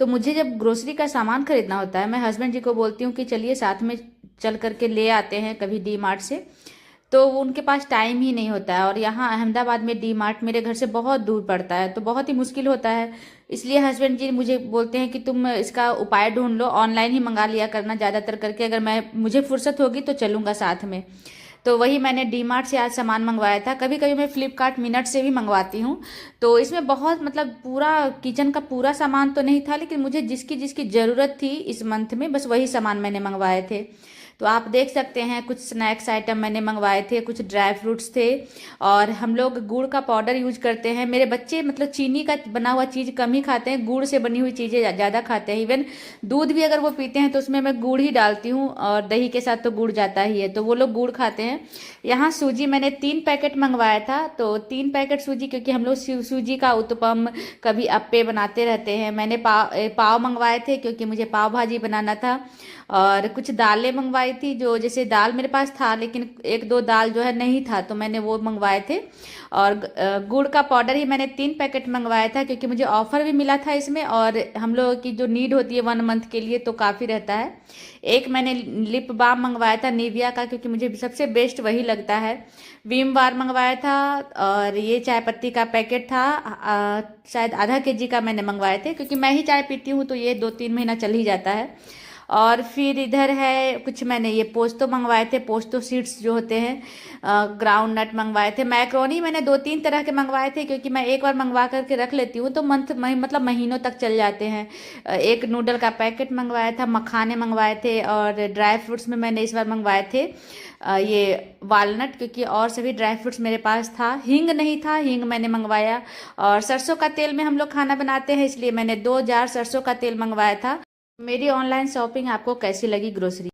तो मुझे जब ग्रोसरी का सामान खरीदना होता है, मैं हस्बैंड जी को बोलती हूँ कि चलिए साथ में चल करके ले आते हैं कभी डी मार्ट से। तो वो उनके पास टाइम ही नहीं होता है, और यहाँ अहमदाबाद में डी मार्ट मेरे घर से बहुत दूर पड़ता है, तो बहुत ही मुश्किल होता है। इसलिए हस्बैंड जी मुझे बोलते हैं कि तुम इसका उपाय ढूंढ लो, ऑनलाइन ही मंगा लिया करना ज़्यादातर करके, अगर मैं मुझे फुर्सत होगी तो चलूँगा साथ में। तो वही मैंने डी मार्ट से आज सामान मंगवाया था। कभी कभी मैं फ्लिपकार्ट मिनट से भी मंगवाती हूँ। तो इसमें बहुत मतलब पूरा किचन का पूरा सामान तो नहीं था, लेकिन मुझे जिसकी जिसकी ज़रूरत थी इस मंथ में बस वही सामान मैंने मंगवाए थे। तो आप देख सकते हैं कुछ स्नैक्स आइटम मैंने मंगवाए थे, कुछ ड्राई फ्रूट्स थे, और हम लोग गुड़ का पाउडर यूज करते हैं। मेरे बच्चे मतलब चीनी का बना हुआ चीज़ कम ही खाते हैं, गुड़ से बनी हुई चीज़ें ज़्यादा खाते हैं। इवन दूध भी अगर वो पीते हैं तो उसमें मैं गुड़ ही डालती हूँ, और दही के साथ तो गुड़ जाता ही है, तो वो लोग गुड़ खाते हैं। यहाँ सूजी मैंने 3 पैकेट मंगवाया था, तो 3 पैकेट सूजी, क्योंकि हम लोग सूजी का उत्पम कभी अप्पे बनाते रहते हैं। मैंने पाव मंगवाए थे क्योंकि मुझे पाव भाजी बनाना था। और कुछ दालें मंगवाई थी, जो जैसे दाल मेरे पास था लेकिन एक दो दाल जो है नहीं था, तो मैंने वो मंगवाए थे। और गुड़ का पाउडर ही मैंने 3 पैकेट मंगवाया था, क्योंकि मुझे ऑफर भी मिला था इसमें, और हम लोगों की जो नीड होती है 1 मंथ के लिए तो काफ़ी रहता है। एक मैंने लिप बाम मंगवाया था निविया का, क्योंकि मुझे सबसे बेस्ट वही लगता है। विम बार मंगवाया था, और ये चाय पत्ती का पैकेट था, शायद आधा केजी का मैंने मंगवाए थे, क्योंकि मैं ही चाय पीती हूँ तो ये 2-3 महीना चल ही जाता है। और फिर इधर है कुछ मैंने ये पोस्तो मंगवाए थे, पोस्तो सीड्स जो होते हैं, ग्राउंड नट मंगवाए थे। मैक्रोनी मैंने 2-3 तरह के मंगवाए थे, क्योंकि मैं एक बार मंगवा करके रख लेती हूँ तो मतलब महीनों तक चल जाते हैं। एक नूडल का पैकेट मंगवाया था, मखाने मंगवाए थे, और ड्राई फ्रूट्स में मैंने इस बार मंगवाए थे ये वालनट, क्योंकि और सभी ड्राई फ्रूट्स मेरे पास था। हींग नहीं था, हींग मैंने मंगवाया। और सरसों का तेल में हम लोग खाना बनाते हैं, इसलिए मैंने 2 जार सरसों का तेल मंगवाया था। मेरी ऑनलाइन शॉपिंग आपको कैसी लगी ग्रोसरी?